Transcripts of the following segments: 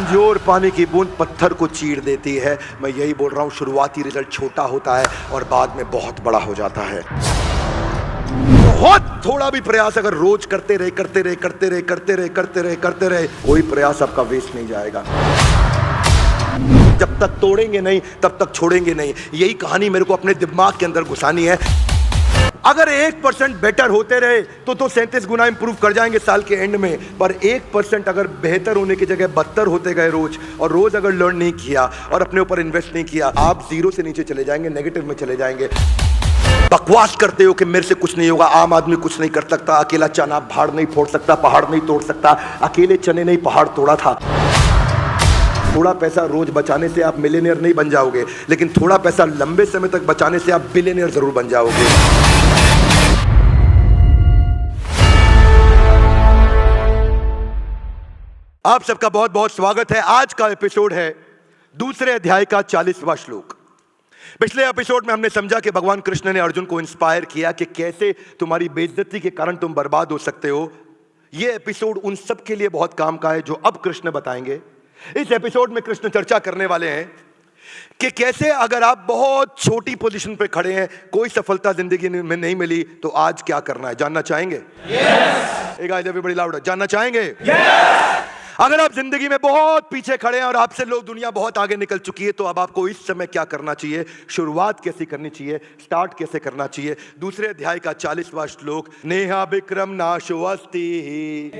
कमजोर पानी की बूंद पत्थर को चीर देती है। मैं यही बोल रहा हूं, शुरुआती रिजल्ट छोटा होता है और बाद में बहुत बड़ा हो जाता है। बहुत थोड़ा भी प्रयास अगर रोज करते रहे, कोई प्रयास आपका वेस्ट नहीं जाएगा। जब तक तोड़ेंगे नहीं तब तक छोड़ेंगे नहीं। यही कहानी मेरे को अपने दिमाग के अंदर घुसानी है। अगर 1% बेटर होते रहे तो 37 गुना इंप्रूव कर जाएंगे साल के एंड में, पर 1% अगर बेहतर होने की जगह बदतर होते गए रोज, और रोज अगर लर्न नहीं किया और अपने ऊपर इन्वेस्ट नहीं किया, आप जीरो से नीचे चले जाएंगे, नेगेटिव में चले जाएंगे। बकवास करते हो कि मेरे से कुछ नहीं होगा, आम आदमी कुछ नहीं कर सकता, अकेला चना भाड़ नहीं फोड़ सकता, पहाड़ नहीं तोड़ सकता। अकेले चने नहीं पहाड़ तोड़ा था। थोड़ा पैसा रोज बचाने से आप मिलियनेयर नहीं बन जाओगे, लेकिन थोड़ा पैसा लंबे समय तक बचाने से आप बिलियनेयर जरूर बन जाओगे। आप सबका बहुत बहुत स्वागत है। आज का एपिसोड है दूसरे अध्याय का 40वां श्लोक। पिछले एपिसोड में हमने समझा कि भगवान कृष्ण ने अर्जुन को इंस्पायर किया कि कैसे तुम्हारी बेइज्जती के कारण तुम बर्बाद हो सकते हो। यह एपिसोड उन सब के लिए बहुत काम का है जो अब कृष्ण बताएंगे। इस एपिसोड में कृष्ण चर्चा करने वाले हैं कि कैसे अगर आप बहुत छोटी पोजीशन पे खड़े हैं, कोई सफलता जिंदगी में नहीं मिली, तो आज क्या करना है। जानना चाहेंगे? यस। एक गाइस एवरीबॉडी लाउड, जानना चाहेंगे? यस। अगर आप जिंदगी में बहुत पीछे खड़े हैं और आपसे लोग दुनिया बहुत आगे निकल चुकी है, तो अब आपको इस समय क्या करना चाहिए, शुरुआत कैसे करनी चाहिए, स्टार्ट कैसे करना चाहिए। दूसरे अध्याय का 40वां श्लोक, नेहा विक्रम नाशो अस्ति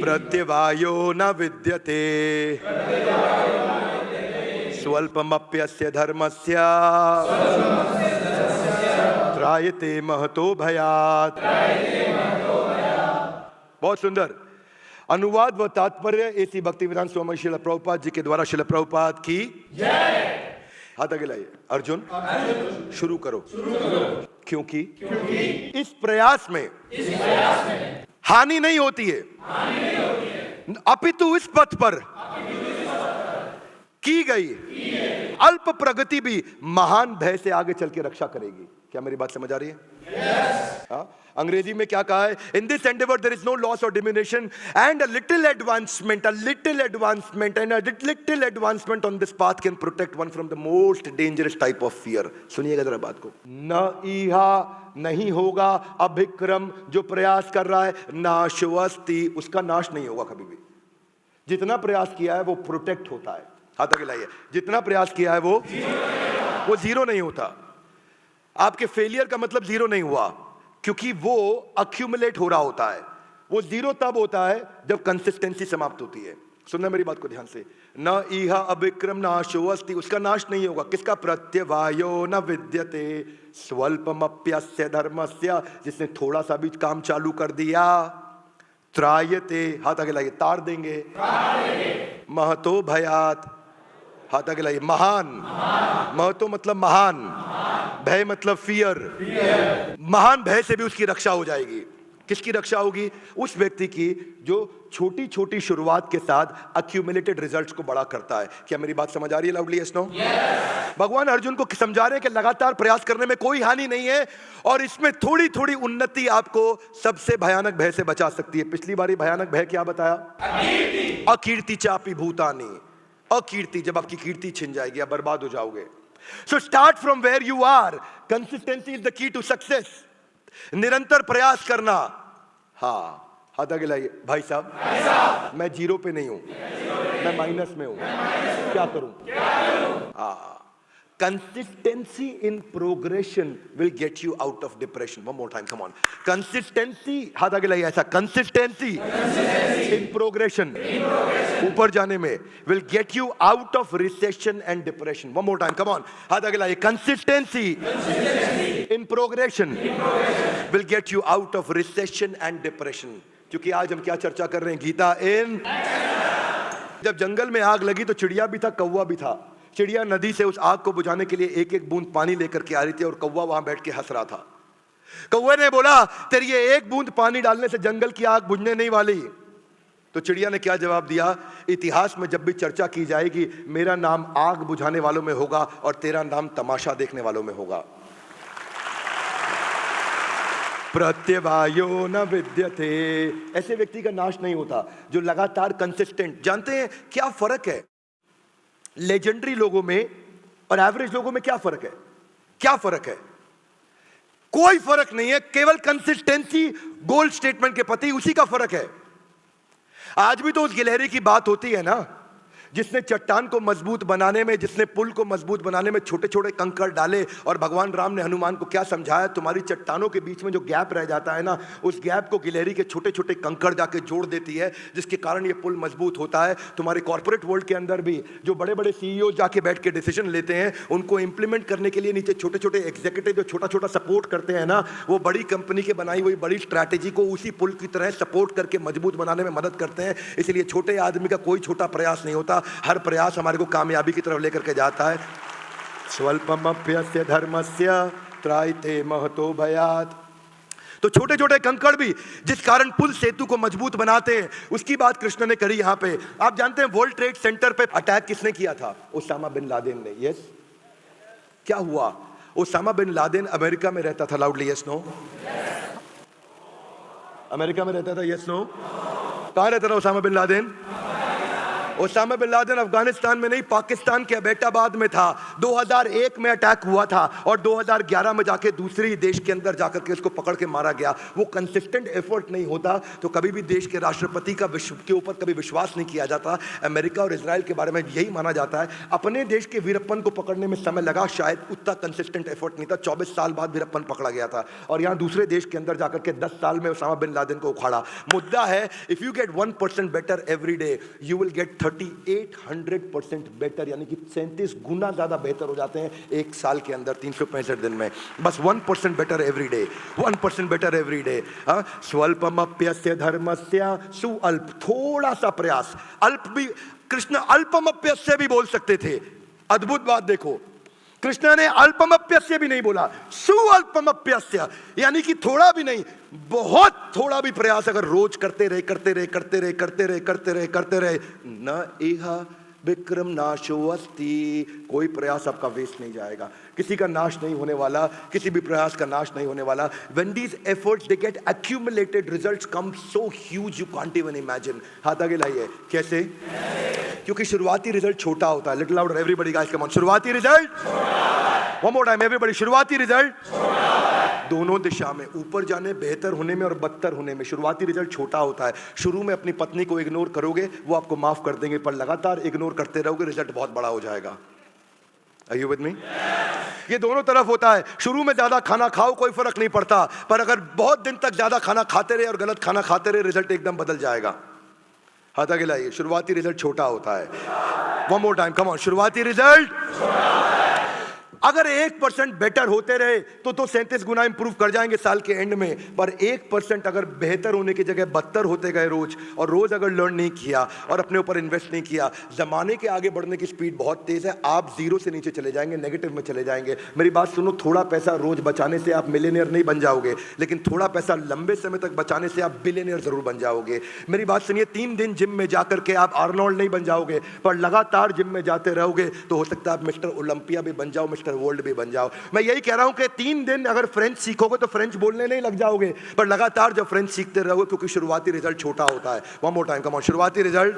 प्रत्यवायो न विद्यते स्वल्पमप्यस्य धर्मस्य त्रायते महतो भयात्। बहुत सुंदर अनुवाद व तात्पर्य एसी भक्तिवेदांत स्वामी श्रील प्रभुपाद जी के द्वारा। श्रील प्रभुपाद की जय। हाथ आगे लाइए। अर्जुन शुरू करो। क्योंकि इस प्रयास में हानि नहीं होती है, अपितु इस पथ पर की गई अल्प प्रगति भी महान भय से आगे चल के रक्षा करेगी। क्या मेरी बात समझ आ रही है? yes. अंग्रेजी में क्या कहा है? In this endeavour there is no loss or diminution and a little advancement and a little advancement on this path can protect one from the most dangerous type of fear. सुनिएगा जरा बात को। न इहा नहीं होगा, अभिक्रम जो प्रयास कर रहा है, नाशवस्ति उसका नाश नहीं होगा कभी भी। जितना प्रयास किया है वो प्रोटेक्ट होता है। हाथ आगे लाइए। जितना प्रयास किया है वो जीरो नहीं होता। आपके फेलियर का मतलब जीरो नहीं हुआ, क्योंकि वो अक्यूमुलेट हो रहा होता है। वो जीरो तब होता है जब कंसिस्टेंसी समाप्त होती है। सुनना मेरी बात को ध्यान से। न इहा अभिक्रम नाशो अस्ति उसका नाश नहीं होगा। किसका? प्रत्यवायो न विद्यते स्वल्पमप्यस्य धर्मस्य जिसने थोड़ा सा भी काम चालू कर दिया, त्रायते हाथ आगे लाइए, तार देंगे, महतो भयात हाथ आगे लाइए, महान। महतो मतलब महान, भय मतलब फियर। महान भय से भी उसकी रक्षा हो जाएगी। किसकी रक्षा होगी? उस व्यक्ति की जो छोटी छोटी शुरुआत के साथ अक्यूमुलेटेड रिजल्ट्स को बड़ा करता है। क्या मेरी बात समझ आ रही है? Loudly yes no? भगवान अर्जुन को समझा रहे हैं कि लगातार प्रयास करने में कोई हानि नहीं है, और इसमें थोड़ी थोड़ी उन्नति आपको सबसे भयानक भय से बचा सकती है। पिछली बारी भयानक भय क्या बताया? अकीर्ति चापी भूतानी। अकीर्ति, जब आपकी कीर्ति छिन जाएगी आप बर्बाद हो जाओगे। So start from where you are. Consistency is the key to success. निरंतर प्रयास करना। हाँ हाथ आगे लाइए। भाई साहब मैं जीरो पे नहीं हूं, मैं माइनस में हूं, क्या करूं? हाँ, consistency in progression will get you out of depression. One more time, come on. Consistency, हाथ आगे लाइए ऐसा, कंसिस्टेंसी इन प्रोग्रेशन, ऊपर जाने में, will get you out of recession and depression. One more time, come on. हाथ आगे लाइए। Consistency in progression will get you out of recession and depression. क्योंकि आज हम क्या चर्चा कर रहे हैं? गीता इन। जब जंगल में आग लगी तो चिड़िया भी था, कौवा भी था। चिड़िया नदी से उस आग को बुझाने के लिए एक एक बूंद पानी लेकर के आ रही थी, और कौवा वहां बैठ के हंस रहा था। कौवे ने बोला, तेरी ये एक बूंद पानी डालने से जंगल की आग बुझने नहीं वाली। तो चिड़िया ने क्या जवाब दिया? इतिहास में जब भी चर्चा की जाएगी, मेरा नाम आग बुझाने वालों में होगा और तेरा नाम तमाशा देखने वालों में होगा। प्रत्यवायो न विद्यते। ऐसे व्यक्ति का नाश नहीं होता जो लगातार कंसिस्टेंट। जानते हैं क्या फर्क है लेजेंडरी लोगों में और एवरेज लोगों में? क्या फर्क है? क्या फर्क है? कोई फर्क नहीं है, केवल कंसिस्टेंसी गोल स्टेटमेंट के प्रति, उसी का फर्क है। आज भी तो उस गिलहरी की बात होती है ना, जिसने चट्टान को मजबूत बनाने में, जिसने पुल को मजबूत बनाने में छोटे छोटे कंकड़ डाले। और भगवान राम ने हनुमान को क्या समझाया? तुम्हारी चट्टानों के बीच में जो गैप रह जाता है ना, उस गैप को गिलहरी के छोटे छोटे कंकड़ जाके जोड़ देती है, जिसके कारण ये पुल मजबूत होता है। तुम्हारे कॉर्पोरेट वर्ल्ड के अंदर भी जो बड़े बड़े सीईओ जाके बैठ के डिसीजन लेते हैं, उनको इंप्लीमेंट करने के लिए नीचे छोटे छोटे एग्जीक्यूटिव जो छोटा छोटा सपोर्ट करते हैं ना, वो बड़ी कंपनी के बनाई हुई बड़ी स्ट्रैटेजी को उसी पुल की तरह सपोर्ट करके मजबूत बनाने में मदद करते हैं। इसलिए छोटे आदमी का कोई छोटा प्रयास नहीं होता, हर प्रयास हमारे को कामयाबी की तरफ लेकर के जाता है। स्वल्पमप्यस्य धर्मस्य त्रायते महतो भयात्। तो छोटे छोटे कंकड़ भी जिस कारण पुल सेतु को मजबूत बनाते हैं, उसकी बात कृष्ण ने करी यहां पे। आप जानते हैं वर्ल्ड ट्रेड सेंटर पे अटैक किसने किया था? ओसामा बिन लादेन ने। यस, क्या हुआ? ओसामा बिन लादेन अमेरिका में रहता था। Loudly yes no? अमेरिका में रहता था। Yes no? कहां रहता था Osama bin Laden? Osama bin Laden Afghanistan में नहीं, पाकिस्तान के अबेटाबाद में था। 2001 में अटैक हुआ था और 2011 में जाके दूसरे देश के अंदर जाकर के उसको पकड़ के मारा गया। वो कंसिस्टेंट एफर्ट नहीं होता तो कभी भी देश के राष्ट्रपति का विश्व के ऊपर कभी विश्वास नहीं किया जाता। अमेरिका और इजराइल के बारे में यही माना जाता है। अपने देश के वीरप्पन को पकड़ने में समय लगा, शायद उतना कंसिस्टेंट एफर्ट नहीं था। 24 साल बाद वीरप्पन पकड़ा गया था और यहाँ दूसरे देश के अंदर जाकर के 10 साल में ओसामा बिन लादेन को उखाड़ा। मुद्दा है, if you get 1% better every day, you will get 3800% better, यानी कि 37 गुना ज्यादा बेहतर हो जाते हैं एक साल के अंदर 365 दिन में। बस 1% better every day, 1% better every day. स्वल्पमप्यस्य धर्मस्य सुअल्प, थोड़ा सा प्रयास। अल्प भी कृष्ण अल्पमप्यस्य भी बोल सकते थे। अद्भुत बात देखो, कृष्ण ने अल्पमप्यस्य भी नहीं बोला, सुअल्पमप्यस्य, यानी कि थोड़ा भी नहीं, बहुत थोड़ा भी प्रयास अगर रोज करते रहे न इह विक्रम नाशो अस्ति, कोई प्रयास आपका वेस्ट नहीं जाएगा। किसी का नाश नहीं होने वाला, किसी भी प्रयास का नाश नहीं होने वाला। When these efforts they get accumulated, results come so huge you can't even imagine। हाथ आगे लाइए, कैसे? क्योंकि शुरुआती रिजल्ट छोटा होता है। Little louder everybody guys, come on. शुरुआती result, one more time everybody, शुरुआती रिजल्ट दोनों दिशा में, ऊपर जाने, बेहतर होने में और बदतर होने में शुरुआती रिजल्ट छोटा होता है। शुरू में अपनी पत्नी को इग्नोर करोगे, वो आपको माफ कर देंगे, पर लगातार इग्नोर करते रहोगे, रिजल्ट बहुत बड़ा हो जाएगा। Are you with me? ये दोनों तरफ होता है। शुरू में ज्यादा खाना खाओ, कोई फर्क नहीं पड़ता, पर अगर बहुत दिन तक ज्यादा खाना खाते रहे और गलत खाना खाते रहे, रिजल्ट एकदम बदल जाएगा। हाथ आगे लाइए, शुरुआती रिजल्ट छोटा होता है। One more time, come on. शुरुआती रिजल्ट अगर 1% बेटर होते रहे तो 37 गुना इंप्रूव कर जाएंगे साल के एंड में, पर 1% अगर बेहतर होने की जगह बदतर होते गए रोज, और रोज अगर लर्न नहीं किया और अपने ऊपर इन्वेस्ट नहीं किया, जमाने के आगे बढ़ने की स्पीड बहुत तेज है, आप जीरो से नीचे चले जाएंगे, नेगेटिव में चले जाएंगे। मेरी बात सुनो, थोड़ा पैसा रोज बचाने से आप मिलियनियर नहीं बन जाओगे, लेकिन थोड़ा पैसा लंबे समय तक बचाने से आप बिलियनियर जरूर बन जाओगे। मेरी बात सुनिए, 3 दिन जिम में जाकर के आप आर्नोल्ड नहीं बन जाओगे, पर लगातार जिम में जाते रहोगे तो हो सकता है आप मिस्टर ओलंपिया भी बन जाओ, मिस्टर वर्ल्ड भी बन जाओ। मैं यही कह रहा हूं कि 3 दिन अगर फ्रेंच सीखोगे तो फ्रेंच बोलने नहीं लग जाओगे, पर लगातार जब फ्रेंच सीखते रहोगे, क्योंकि शुरुआती रिजल्ट छोटा होता है। One more time, come on. शुरुआती रिजल्ट,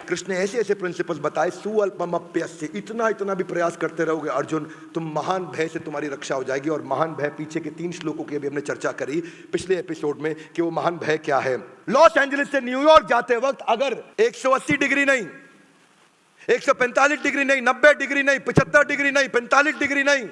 कृष्ण ने ऐसे ऐसे प्रिंसिपल्स बताए। सुअल्पमप्यस्य, इतना इतना भी प्रयास करते रहोगे अर्जुन, तुम महान भय से तुम्हारी रक्षा हो जाएगी। और महान भय पीछे के 3 श्लोकों की अभी हमने चर्चा करी पिछले एपिसोड में कि वो महान भय क्या है। लॉस एंजलिस से न्यूयॉर्क जाते वक्त अगर 180 डिग्री नहीं, 145 डिग्री नहीं, 90 डिग्री नहीं, 75 डिग्री नहीं, 45 डिग्री नहीं,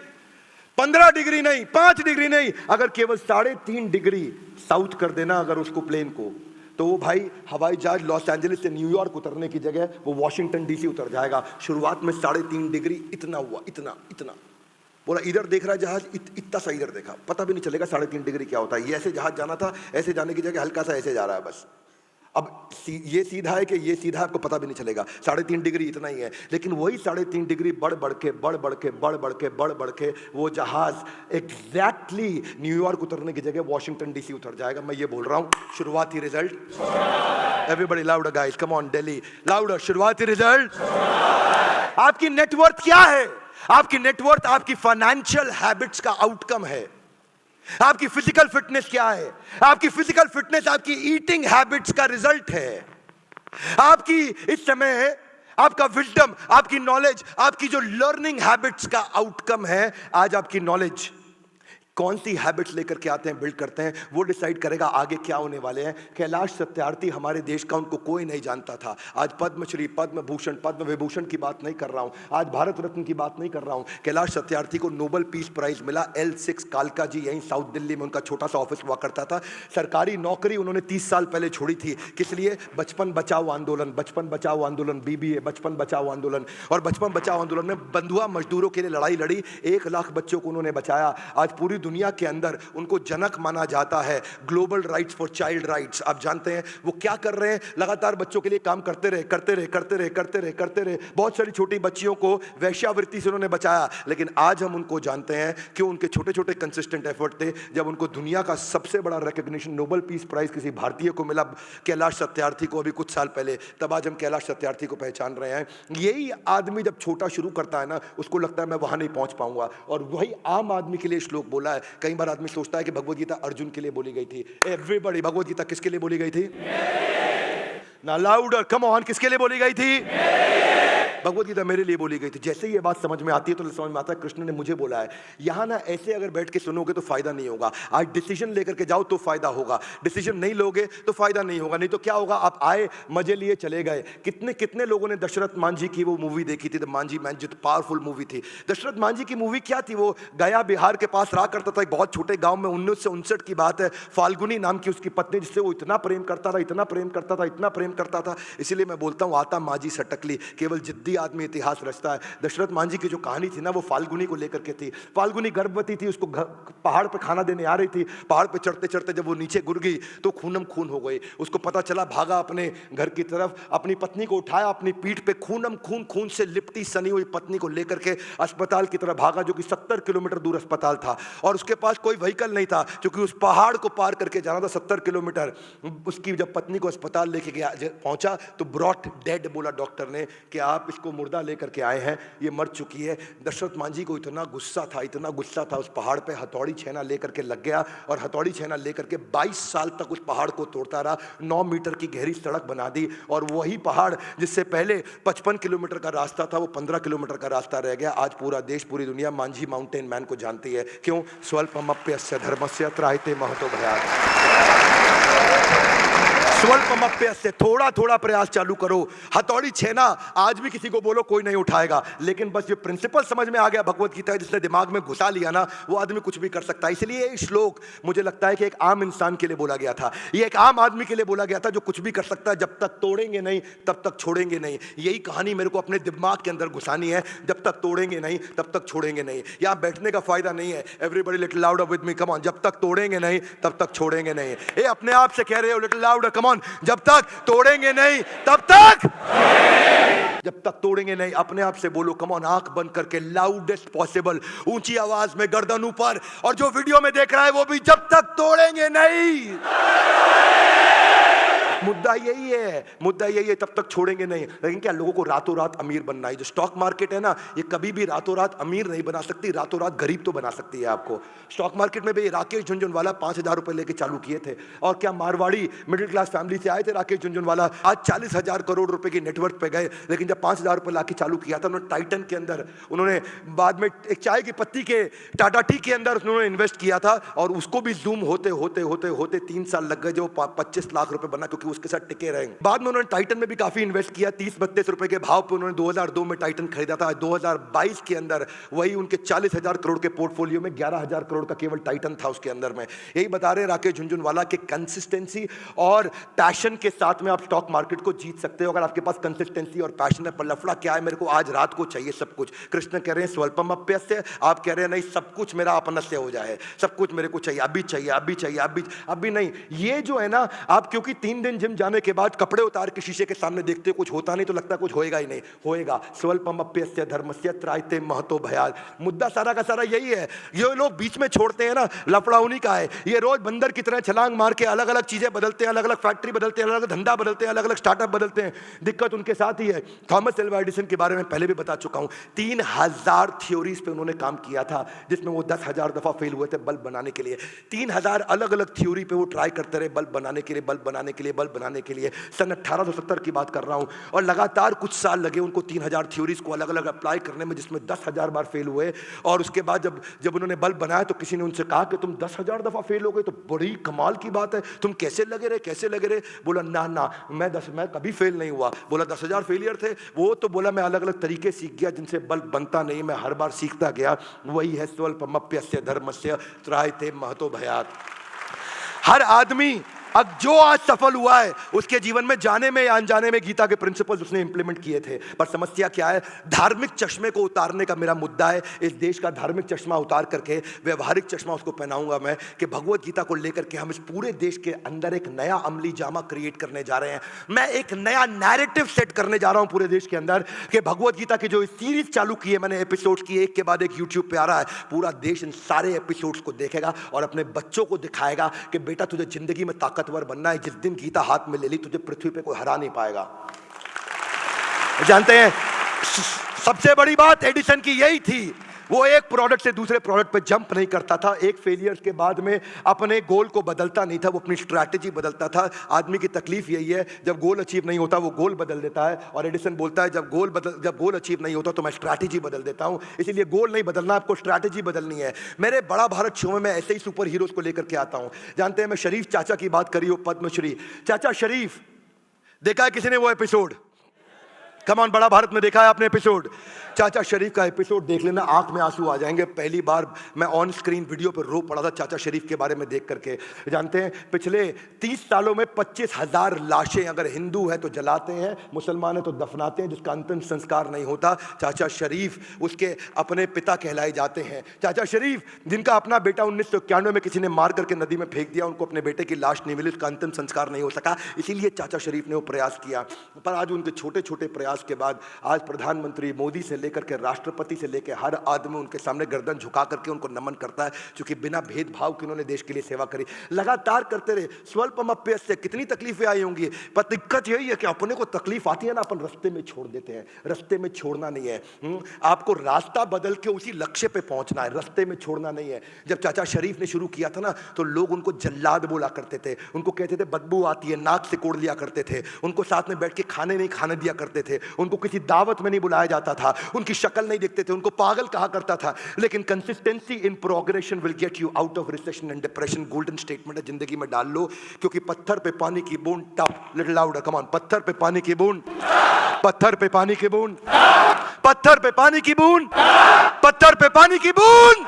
15 डिग्री नहीं, 5 डिग्री नहीं, अगर केवल 3.5 डिग्री साउथ कर देना अगर उसको प्लेन को, तो वो भाई हवाई जहाज लॉस एंजलिस से न्यूयॉर्क उतरने की जगह वो वॉशिंगटन डीसी उतर जाएगा। शुरुआत में 3.5 डिग्री इतना हुआ, इतना इतना, बोला इधर देख रहा है जहाज, इतना सा इधर देखा, पता भी नहीं चलेगा 3.5 डिग्री क्या होता है। ये ऐसे जहाज जाना था, ऐसे जाने की जगह हल्का सा ऐसे जा रहा है बस। अब ये सीधा है कि ये सीधा, आपको पता भी नहीं चलेगा। 3.5 डिग्री इतना ही है, लेकिन वही 3.5 डिग्री बढ़ बढ़ के वो जहाज एग्जैक्टली न्यूयॉर्क उतरने की जगह वॉशिंगटन डीसी उतर जाएगा। मैं ये बोल रहा हूं, शुरुआती result, everybody louder guys, come on Delhi, louder. शुरुआती रिजल्ट। आपकी नेटवर्थ क्या है? आपकी नेटवर्थ आपकी फाइनेंशियल हैबिट्स का आउटकम है। आपकी फिजिकल फिटनेस क्या है? आपकी फिजिकल फिटनेस आपकी ईटिंग हैबिट्स का रिजल्ट है। आपकी इस समय आपका विजडम, आपकी नॉलेज, आपकी जो लर्निंग हैबिट्स का आउटकम है। आज आपकी नॉलेज कौन सी हैबिट्स लेकर के आते हैं, बिल्ड करते हैं, वो डिसाइड करेगा आगे क्या होने वाले हैं। कैलाश सत्यार्थी हमारे देश का, उनको कोई नहीं जानता था। आज पद्मश्री, पद्म भूषण, पद्म विभूषण की बात नहीं कर रहा हूं, आज भारत रत्न की बात नहीं कर रहा हूं। कैलाश सत्यार्थी को नोबेल पीस प्राइज मिला। L6 कालका जी, यहीं साउथ दिल्ली में उनका छोटा सा ऑफिस हुआ करता था। सरकारी नौकरी उन्होंने 30 साल पहले छोड़ी थी। किस लिए? बचपन बचाओ आंदोलन, बचपन बचाओ आंदोलन, BBA, बचपन बचाओ आंदोलन। और बचपन बचाओ आंदोलन में बंधुआ मजदूरों के लिए लड़ाई लड़ी। 1 लाख बच्चों को उन्होंने बचाया। आज पूरी दुनिया के अंदर उनको जनक माना जाता है। Global rights for child rights. आप जानते हैं वो क्या कर रहे हैं? लगातार बच्चों के लिए काम करते रहे, करते रहे, करते रहे, करते रहे, करते रहे। बहुत सारी छोटी बच्चियों को वैश्यावृत्ति से उन्होंने बचाया। लेकिन आज हम उनको जानते हैं कि उनके छोटे छोटे कंसिस्टेंट एफर्ट थे। जब उनको दुनिया का सबसे बड़ा रिकॉग्निशन, नोबेल पीस प्राइज किसी भारतीय को मिला, कैलाश सत्यार्थी को, अभी कुछ साल पहले, तब आज हम कैलाश सत्यार्थी को पहचान रहे हैं। यही आदमी जब छोटा शुरू करता है ना, उसको लगता है मैं वहां नहीं पहुंच पाऊंगा। और वही आम आदमी के लिए श्लोक बोला है। कई बार आदमी सोचता है कि भगवद गीता अर्जुन के लिए बोली गई थी। एवरीबॉडी, भगवद गीता किसके लिए बोली गई थी? ना लाउडर, कम ऑन, किसके लिए बोली गई थी? भगवद गीता मेरे लिए बोली गई थी। जैसे ही ये बात समझ में आती है तो समझ में आता है कृष्ण ने मुझे बोला है। यहां ना ऐसे अगर बैठ के सुनोगे तो फायदा नहीं होगा। आज डिसीजन लेकर के जाओ तो फायदा होगा, डिसीजन नहीं लोगे तो फायदा नहीं होगा। नहीं तो क्या होगा? आप आए, मजे लिए, चले गए। कितने कितने लोगों ने दशरथ मांझी की वो मूवी देखी थी, द मांझी मैन, जो पावरफुल मूवी थी। दशरथ मांझी की मूवी क्या थी? वो गया बिहार के पास रहा करता था, एक बहुत छोटे गांव में। 1959 की बात है। फाल्गुनी नाम की उसकी पत्नी, जिससे वो इतना प्रेम करता था, इतना प्रेम करता था, इतना प्रेम करता था। इसीलिए मैं बोलता हूं, आता मांझी सटकली, केवल जिद्दी आदमी इतिहास रचता है। दशरथ मांझी की जो कहानी थी ना, वो फाल्गुनी को लेकर के थी। फाल्गुनी गर्भवती थी, उसको पहाड़ पे खाना देने आ रही थी। पहाड़ पे चढ़ते चढ़ते जब वो नीचे गिर गई तो खूनम खून हो गई। उसको पता चला, भागा अपने घर की तरफ, अपनी पत्नी को उठाया, अपनी पीठ पे खूनम खून, खून से लिपटी सनी हुई पत्नी को लेकर के अस्पताल की तरफ भागा, जो कि 70 किलोमीटर दूर अस्पताल था। और उसके पास कोई व्हीकल नहीं था, क्योंकि उस पहाड़ को पार करके जाना था 70 किलोमीटर। उसकी जब पत्नी को अस्पताल लेके गया, पहुंचा तो ब्रॉट डेड बोला डॉक्टर ने कि आप इसको मुर्दा लेकर के आए हैं, ये मर चुकी है। दशरथ मांझी को इतना गुस्सा था, इतना गुस्सा था, उस पहाड़ पे हथौड़ी छेना लेकर के लग गया। और हथौड़ी छेना लेकर के 22 साल तक उस पहाड़ को तोड़ता रहा। 9 मीटर की गहरी सड़क बना दी। और वही पहाड़ जिससे पहले 55 किलोमीटर का रास्ता था, वो 15 किलोमीटर का रास्ता रह गया। आज पूरा देश, पूरी दुनिया मांझी माउंटेन मैन को जानती है। क्यों? स्वल्पमप्यस्य धर्मस्य त्रायते महतो भयात्। स्वल्पमप्यस्य, थोड़ा थोड़ा प्रयास चालू करो। हथौड़ी छेना आज भी किसी को बोलो कोई नहीं उठाएगा। लेकिन बस ये प्रिंसिपल समझ में आ गया भगवत गीता, जिसने दिमाग में घुसा लिया ना, वो आदमी कुछ भी कर सकता है। इसलिए ये श्लोक मुझे लगता है कि एक आम इंसान के लिए बोला गया था, ये एक आम आदमी के लिए बोला गया था, जो कुछ भी कर सकता है। जब तक तोड़ेंगे नहीं तब तक छोड़ेंगे नहीं। यही कहानी मेरे को अपने दिमाग के अंदर घुसानी है। जब तक तोड़ेंगे नहीं तब तक छोड़ेंगे नहीं। यहाँ बैठने का फायदा नहीं है। Everybody little louder with me, come on. जब तक तोड़ेंगे नहीं तब तक छोड़ेंगे नहीं। ये अपने आप से कह रहे हो, लिटिल लाउडर, कम ऑन। जब तक तोड़ेंगे नहीं तब तक, जब तक तोड़ेंगे नहीं, अपने आप से बोलो, कम ऑन। आंख बंद करके लाउडेस्ट पॉसिबल, ऊंची आवाज में, गर्दन ऊपर। और जो वीडियो में देख रहा है वो भी, जब तक तोड़ेंगे नहीं। मुद्दा यही है, मुद्दा यही है, तब तक छोड़ेंगे नहीं। लेकिन क्या लोगों को रातों रात अमीर बनना है? जो स्टॉक मार्केट है ना, ये कभी भी रातों रात अमीर नहीं बना सकती, रातों रात गरीब तो बना सकती है आपको। स्टॉक मार्केट में भी राकेश झुनझुनवाला 5000 रुपए लेके चालू किए थे। और क्या मारवाड़ी मिडिल क्लास फैमिली से आए थे राकेश झुनझुनवाला, आज 40,000 करोड़ रुपए की नेटवर्थ पे गए। लेकिन जब 5000 रुपए लाके चालू किया था उन्होंने टाइटन के अंदर, उन्होंने बाद में एक चाय की पत्ती के टाटा टी के अंदर उन्होंने इन्वेस्ट किया था। और उसको भी जूम होते होते होते होते 3 साल लग गए, जो 25 लाख रुपए बना, क्योंकि उसके साथ टिके रहेंगे। बाद में उन्होंने टाइटन में भी काफी इन्वेस्ट किया। 30-32 रुपए के भाव पे उन्होंने 2002 में टाइटन खरीदा था। 2022 के अंदर वही उनके 40,000 करोड़ के पोर्टफोलियो में 11,000 करोड़ का केवल टाइटन था उसके अंदर में। यही बता रहे राकेश झुनझुनवाला के कंसिस्टेंसी और पैशन के साथ में आप स्टॉक मार्केट को जीत सकते हो, अगर आपके पास कंसिस्टेंसी और पैशन है। पर लफड़ा क्या है? मेरे को आज रात को चाहिए सब कुछ। कृष्ण कह रहे हैं स्वल्पमप्यस्य, आप कह रहे हैं नहीं सब कुछ मेरा अपनस्य हो जाए, सब कुछ मेरे को चाहिए, अभी चाहिए, अभी चाहिए, अभी नहीं। ये जो है ना, आप क्योंकि 3 दिन जिम जाने के बाद कपड़े उतार के शीशे के सामने देखते हो कुछ होता नहीं तो लगता कुछ होएगा ही नहीं, होएगा। स्वल्पमप्यस्य धर्मस्य त्रायते महतो भयात्। मुद्दा सारा का सारा यही है। ये लोग बीच में छोड़ते हैं ना, लफड़ा उन्हीं का है। ये रोज बंदर की तरह छलांग मार के अलग अलग चीजें बदलते हैं, अलग अलग फैक्ट्री बदलते हैं, अलग अलग धंधा बदलते हैं, अलग अलग स्टार्टअप बदलते हैं। दिक्कत उनके साथ ही है। थॉमस एल्वा एडिसन के बारे में पहले भी बता चुका हूं, 3000 थ्योरीज पे उन्होंने काम किया था, जिसमें वो 10,000 दफा फेल हुए थे बल्ब बनाने के लिए। 3000 अलग अलग थ्योरी पे वो ट्राई करते रहे बल्ब बनाने के लिए, बल्ब बनाने के लिए, बल्ब बनाने के लिए। सन 1870 की बात कर रहा हूं। और लगातार कुछ साल लगे उनको 3000 थ्योरीज को अलग अलग अप्लाई करने में, जिसमें 10,000 बार फेल हुए। और उसके बाद जब उन्होंने बल्ब बनाया तो किसी ने उनसे कहा कि तुम 10,000 दफा फेल हो गए तो बड़ी कमाल की बात है, तुम कैसे लगे रहे, कैसे लगे रहे? बोला ना मैं कभी फेल नहीं हुआ। बोला 10,000 फेलियर थे वो? तो बोला मैं अलग अलग तरीके सीख गया जिनसे बल्ब बनता नहीं, मैं हर बार सीखता गया। वही है स्वल्पमप्यस्य धर्मस्य त्रायते महतो भयात्। हर आदमी अब जो आज सफल हुआ है उसके जीवन में जाने में या अनजाने में गीता के प्रिंसिपल्स उसने इंप्लीमेंट किए थे। पर समस्या क्या है? धार्मिक चश्मे को उतारने का मेरा मुद्दा है। इस देश का धार्मिक चश्मा उतार करके व्यवहारिक चश्मा उसको पहनाऊंगा मैं, कि भगवत गीता को लेकर के हम इस पूरे देश के अंदर एक नया अमली जामा क्रिएट करने जा रहे हैं। मैं एक नया नैरेटिव सेट करने जा रहा हूं पूरे देश के अंदर, कि भगवत गीता की जो सीरीज चालू की है मैंने, एपिसोड्स की, एक के बाद एक यूट्यूब पे आ रहा है, पूरा देश इन सारे एपिसोड्स को देखेगा और अपने बच्चों को दिखाएगा कि बेटा तुझे जिंदगी में ताकतवर बनना है। जिस दिन गीता हाथ में ले ली तुझे पृथ्वी पे कोई हरा नहीं पाएगा। जानते हैं सबसे बड़ी बात एडिसन की यही थी, वो एक प्रोडक्ट से दूसरे प्रोडक्ट पे जंप नहीं करता था। एक फेलियर के बाद में अपने गोल को बदलता नहीं था, वो अपनी स्ट्रैटेजी बदलता था। आदमी की तकलीफ यही है, जब गोल अचीव नहीं होता वो गोल बदल देता है। और एडिसन बोलता है जब गोल अचीव नहीं होता तो मैं स्ट्रैटेजी बदल देता हूं। इसीलिए गोल नहीं बदलना, आपको स्ट्रैटेजी बदलनी है। मेरे बड़ा भारत शो में मैं ऐसे ही सुपर हीरोज को लेकर के आता हूं। जानते हैं मैं शरीफ चाचा की बात करी हो, पद्मश्री चाचा शरीफ, देखा है किसी ने वो एपिसोड? कम ऑन, बड़ा भारत में देखा है आपने एपिसोड? चाचा शरीफ का एपिसोड देख लेना, आंख में आंसू आ जाएंगे। पहली बार मैं ऑन स्क्रीन वीडियो पर रो पड़ा था चाचा शरीफ के बारे में देख करके। जानते हैं पिछले 30 सालों में 25,000 लाशें, अगर हिंदू है तो जलाते हैं, मुसलमान है तो दफनाते हैं, जिसका अंतिम संस्कार नहीं होता। चाचा शरीफ उसके अपने पिता कहलाए जाते हैं। चाचा शरीफ जिनका अपना बेटा 1991 में किसी ने मार करके नदी में फेंक दिया, उनको अपने बेटे की लाश नहीं मिली, उसका अंतिम संस्कार नहीं हो सका, इसीलिए चाचा शरीफ ने वो प्रयास किया। पर आज उनके छोटे छोटे प्रयास के बाद आज प्रधानमंत्री मोदी से लेकर के राष्ट्रपति से लेकर हर आदमी उनके सामने गर्दन झुका करके उनको नमन करता है, क्योंकि बिना भेदभाव के उन्होंने देश के लिए सेवा करी, लगातार करते रहे। स्वल्पमप्यस्य कितनी तकलीफें आई होंगी, पर दिक्कत यही है कि अपने को तकलीफ आती है ना, अपन रास्ते में छोड़ देते हैं। रास्ते में छोड़ना नहीं है, आपको रास्ता बदल के उसी लक्ष्य पे पहुंचना है, रास्ते में छोड़ना नहीं है। जब चाचा शरीफ ने शुरू किया था ना, तो लोग उनको जल्लाद बोला करते थे, उनको कहते थे बदबू आती है, नाक से कोड़ लिया करते थे, उनको साथ में बैठ के खाने नहीं खाने दिया करते थे, उनको किसी दावत में नहीं बुलाया जाता था, उनकी शक्ल नहीं देखते थे, उनको पागल कहा करता था। लेकिन consistency in progression will get you out of recession and depression. Golden statement है, जिंदगी में डाल लो, क्योंकि पत्थर पे पानी की बूंद टप, लिटिल लाउडर, कम ऑन, पत्थर पे पानी की बूंद, पत्थर पे पानी की बूंद, पत्थर पे पानी की बूंद, पत्थर पे पानी की बूंद,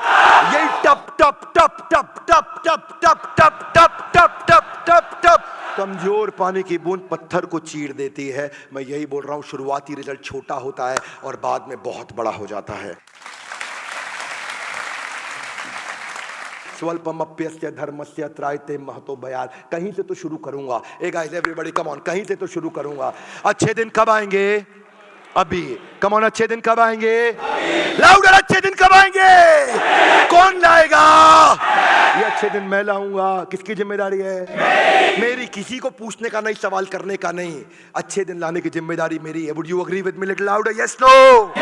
यही टप टप टप टप टप टप टप टप टप टप टप टप टप, कमजोर पानी की बूंद पत्थर को चीर देती है। मैं यही बोल रहा हूं, शुरुआती रिजल्ट छोटा होता है और बाद में बहुत बड़ा हो जाता है। स्वल्पमप्यस्य धर्मस्य त्रायते महतो भयात्। कहीं से तो शुरू करूंगा। ए गाइस एवरीबॉडी कम ऑन, कहीं से तो शुरू करूंगा। अच्छे दिन कब आएंगे? अभी। कम ऑन, अच्छे दिन कब आएंगे? लाउडर, अच्छे दिन कब आएंगे? कौन लाएगा? ये अच्छे दिन मैं लाऊंगा। किसकी जिम्मेदारी है? मेरी। किसी को पूछने का नहीं, सवाल करने का नहीं। अच्छे दिन लाने की जिम्मेदारी मेरी है। Would you agree with me? Little louder, yes no?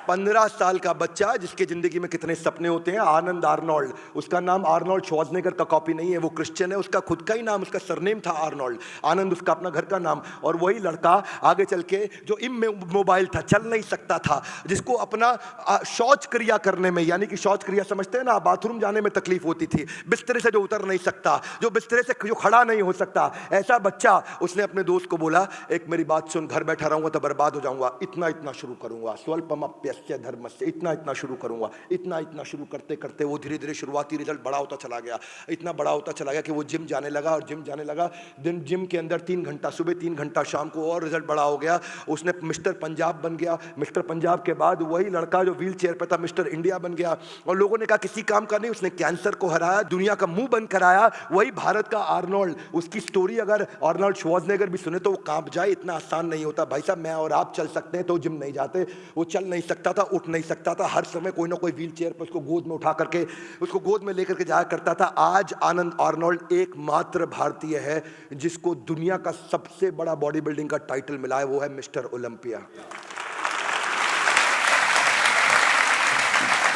15 साल का बच्चा जिसके जिंदगी में कितने सपने होते हैं, आनंद आर्नोल्ड, उसका नाम आर्नोल्ड श्वार्ज़नेगर का कॉपी नहीं है, वो क्रिश्चियन है, उसका खुद का ही नाम, उसका सरनेम था आर्नोल्ड, आनंद उसका अपना घर का नाम। और वही लड़का आगे चल के जो इमोबाइल था, चल नहीं सकता था, जिसको अपना शौच क्रिया करने में, यानी कि शौच क्रिया समझते हैं ना, बाथरूम जाने में तकलीफ होती थी, बिस्तरे से जो उतर नहीं सकता, जो बिस्तरे से जो खड़ा नहीं हो सकता, ऐसा बच्चा, उसने अपने दोस्त को बोला एक मेरी बात सुन, घर बैठा रहूंगा तो बर्बाद हो जाऊंगा, इतना इतना शुरू करूंगा। स्वल्पमप्यस्य यस्य धर्मस्य, इतना इतना शुरू करूंगा, इतना इतना शुरू करते करते वो धीरे धीरे शुरुआती रिजल्ट बड़ा होता चला गया, इतना बड़ा होता चला गया कि वो जिम जाने लगा, और जिम जाने लगा, दिन जिम के अंदर 3 घंटा सुबह, 3 घंटा शाम को, और रिजल्ट बड़ा हो गया। उसने मिस्टर पंजाब बन गया। मिस्टर पंजाब के बाद वही लड़का जो व्हील चेयर पर था मिस्टर इंडिया बन गया, और लोगों ने कहा किसी काम का नहीं, उसने कैंसर को हराया, दुनिया का मुंह बंद कराया। वही भारत का आर्नोल्ड, उसकी स्टोरी अगर आर्नोल्ड श्वार्ज़नेगर भी सुने तो वो कांप जाए, इतना आसान नहीं होता भाई साहब। मैं और आप चल सकते हैं तो जिम नहीं जाते, वो चल नहीं सकता था, उठ नहीं सकता था, हर समय कोई ना कोई व्हील चेयर पर उसको गोद में उठा करके, उसको गोद में लेकर के जाया करता था। आज आनंद आर्नोल्ड एकमात्र भारतीय है जिसको दुनिया का सबसे बड़ा बॉडी बिल्डिंग का टाइटल मिला है, वो है मिस्टर ओलंपिया।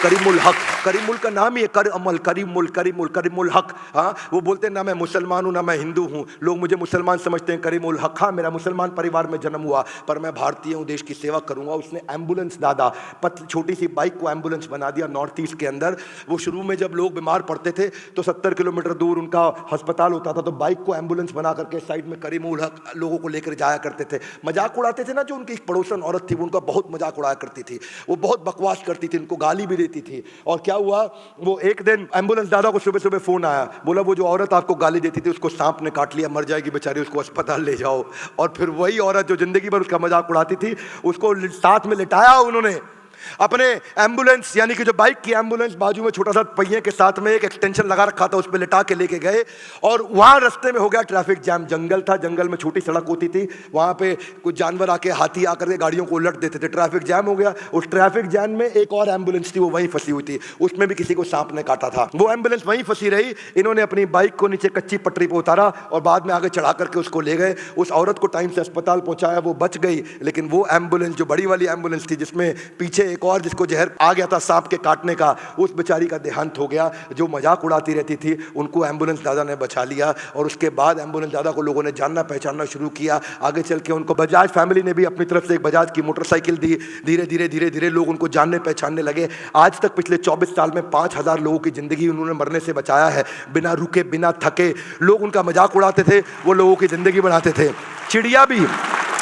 करीमुल हक, करीमुल का नाम ही है, कर अमल, करीमुल करीमुल करीमुल हक। हाँ, वो बोलते हैं ना मैं मुसलमान हूँ ना मैं हिंदू हूँ, लोग मुझे मुसलमान समझते हैं, करीमुल हक। हाँ, मेरा मुसलमान परिवार में जन्म हुआ पर मैं भारतीय हूँ, देश की सेवा करूँगा। उसने एम्बुलेंस दादा, छोटी सी बाइक को एम्बुलेंस बना दिया नॉर्थ ईस्ट के अंदर। वो शुरू में जब लोग बीमार पड़ते थे तो 70 किलोमीटर दूर उनका अस्पताल होता था, तो बाइक को एम्बुलेंस बना करके साइड में करीमुल हक लोगों को लेकर जाया करते थे। मजाक उड़ाते थे ना, जो उनकी एक पड़ोसन औरत थी उनका बहुत मजाक उड़ाया करती थी, वो बहुत बकवास करती थी, उनको गाली भी देती थी। और क्या हुआ, वो एक दिन एम्बुलेंस दादा को सुबह सुबह फोन आया, बोला वो जो औरत आपको गाली देती थी उसको सांप ने काट लिया, मर जाएगी बेचारी, उसको अस्पताल ले जाओ। और फिर वही औरत जो जिंदगी भर उसका मजाक उड़ाती थी उसको साथ में लिटाया उन्होंने अपने एम्बुलेंस, यानी कि जो बाइक की एम्बुलेंस, बाजू में छोटा सा पहिए के साथ में एक एक्सटेंशन लगा रखा था, उस पर लिटा के लेके गए। और वहां रास्ते में हो गया ट्रैफिक जैम, जंगल था, जंगल में छोटी सड़क होती थी, वहां पे कुछ जानवर आके, हाथी आकर के गाड़ियों को उलट देते थे, ट्रैफिक जैम हो गया। उस ट्रैफिक जैम में एक और एम्बुलेंस थी, वो वहीं फंसी हुई थी, उसमें भी किसी को सांप ने काटा था, वो एम्बुलेंस वहीं फंसी रही। इन्होंने अपनी बाइक को नीचे कच्ची पटरी पर उतारा और बाद में आगे चढ़ा करके उसको ले गए। उस औरत को टाइम से अस्पताल पहुंचाया, वो बच गई, लेकिन वो एम्बुलेंस जो बड़ी वाली एम्बुलेंस थी जिसमें पीछे एक और जिसको जहर आ गया था सांप के काटने का, उस बेचारी का देहांत हो गया। जो मजाक उड़ाती रहती थी उनको एम्बुलेंस दादा ने बचा लिया, और उसके बाद एम्बुलेंस दादा को लोगों ने जानना पहचानना शुरू किया। आगे चल के उनको बजाज फैमिली ने भी अपनी तरफ से एक बजाज की मोटरसाइकिल दी। धीरे धीरे धीरे धीरे लोग उनको जानने पहचानने लगे। आज तक पिछले 24 साल में 5000 लोगों की जिंदगी उन्होंने मरने से बचाया है, बिना रुके बिना थके। लोग उनका मजाक उड़ाते थे, वो लोगों की जिंदगी बढ़ाते थे।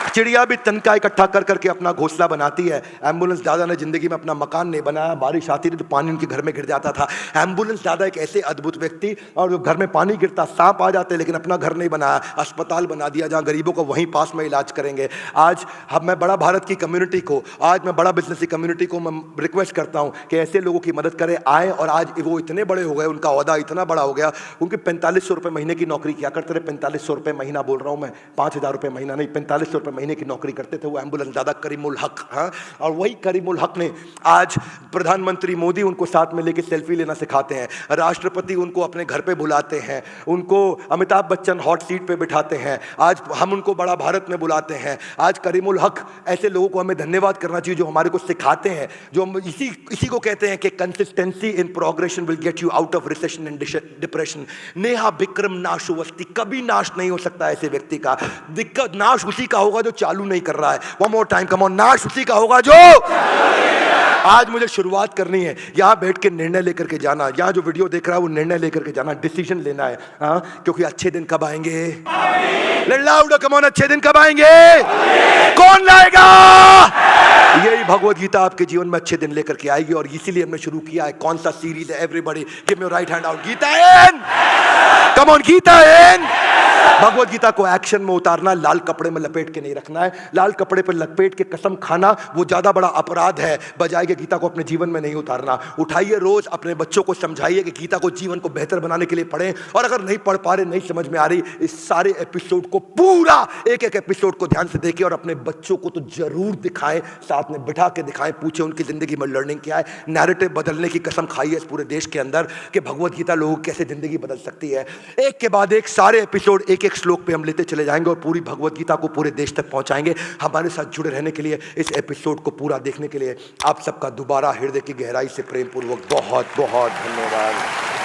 चिड़िया भी तनका इकट्ठा कर करके अपना घोंसला बनाती है। एम्बुलेंस दादा ने जिंदगी में अपना मकान नहीं बनाया, बारिश आती थी तो पानी उनके घर में गिर जाता था। एम्बुलेंस दादा एक ऐसे अद्भुत व्यक्ति, और जो घर में पानी गिरता, सांप आ जाते, लेकिन अपना घर नहीं बनाया, अस्पताल बना दिया जहां गरीबों को वहीं पास में इलाज करेंगे। आज मैं बड़ा भारत की कम्युनिटी को, आज मैं बड़ा बिजनेस की कम्युनिटी को मैं रिक्वेस्ट करता हूं कि ऐसे लोगों की मदद करें, आए। और आज वो इतने बड़े हो गए, उनका ओहदा इतना बड़ा हो गया, उनके 4500 रुपये महीने की नौकरी किया करते थे। 4500 रुपये महीना बोल रहा हूं मैं, 5000 रुपये महीना नहीं, 4500 रुपये महीने की नौकरी करते थे वो एम्बुलेंस दादा करीमुल हक। हाँ, और वही करीमुल हक ने आज प्रधानमंत्री मोदी उनको साथ में लेके सेल्फी लेना सिखाते हैं, राष्ट्रपति उनको अपने घर पे बुलाते हैं, उनको अमिताभ बच्चन हॉट सीट पे बिठाते हैं, आज हम उनको बड़ा भारत में बुलाते हैं। आज करीमुल हक, ऐसे लोगों को हमें धन्यवाद करना चाहिए जो हमारे को सिखाते हैं, जो हम इसी को कहते हैं कि consistency in progression will get you out of recession and depression. नेहा विक्रम नाशुवस्ती, कभी नाश नहीं हो सकता ऐसे व्यक्ति का। दिक्कत नाश उसी का होगा जो चालू नहीं कर रहा है। One more time, come on, नाश उसी का होगा जो। आज मुझे शुरुआत करनी है, यहां बैठ के निर्णय लेकर के जाना, यहां जो वीडियो देख रहा है वो निर्णय लेकर के जाना, डिसीजन लेना है। हाँ, क्योंकि अच्छे दिन कब आएंगे? कम ऑन, अच्छे दिन कब आएंगे? कौन लाएगा? यही भगवत गीता आपके जीवन में अच्छे दिन लेकर के आएगी, और इसीलिए हमने शुरू किया है। कौन सा सीरीज है? Everybody give me your right hand out. Gita in, come on, Gita in. Bhagavad Gita को एक्शन में उतारना, लाल कपड़े में लपेट के नहीं रखना है। लाल कपड़े पर लपेट के कसम खाना वो ज्यादा बड़ा अपराध है, बजाय के गीता को अपने जीवन में नहीं उतारना। उठाइए, रोज अपने बच्चों को समझाइए कि गीता को जीवन को बेहतर बनाने के लिए पढ़ें, और अगर नहीं पढ़ पा रहे, नहीं समझ में आ रही, इस सारे एपिसोड को, पूरा एक एक एपिसोड को ध्यान से देखें, और अपने बच्चों को तो जरूर दिखाएं, साथ में बिठा के दिखाएं, पूछे उनकी जिंदगी में लर्निंग क्या है। नैरेटिव बदलने की कसम खाइए इस पूरे देश के अंदर कि भगवत गीता लोगों की कैसे जिंदगी बदल सकती है। एक के बाद एक सारे एपिसोड एक एक श्लोक पे हम लेते चले जाएंगे, और पूरी भगवत गीता को पूरे देश तक पहुंचाएंगे। हमारे साथ जुड़े रहने के लिए, इस एपिसोड को पूरा देखने के लिए आप सबका दोबारा हृदय की गहराई से प्रेम पूर्वक बहुत बहुत धन्यवाद।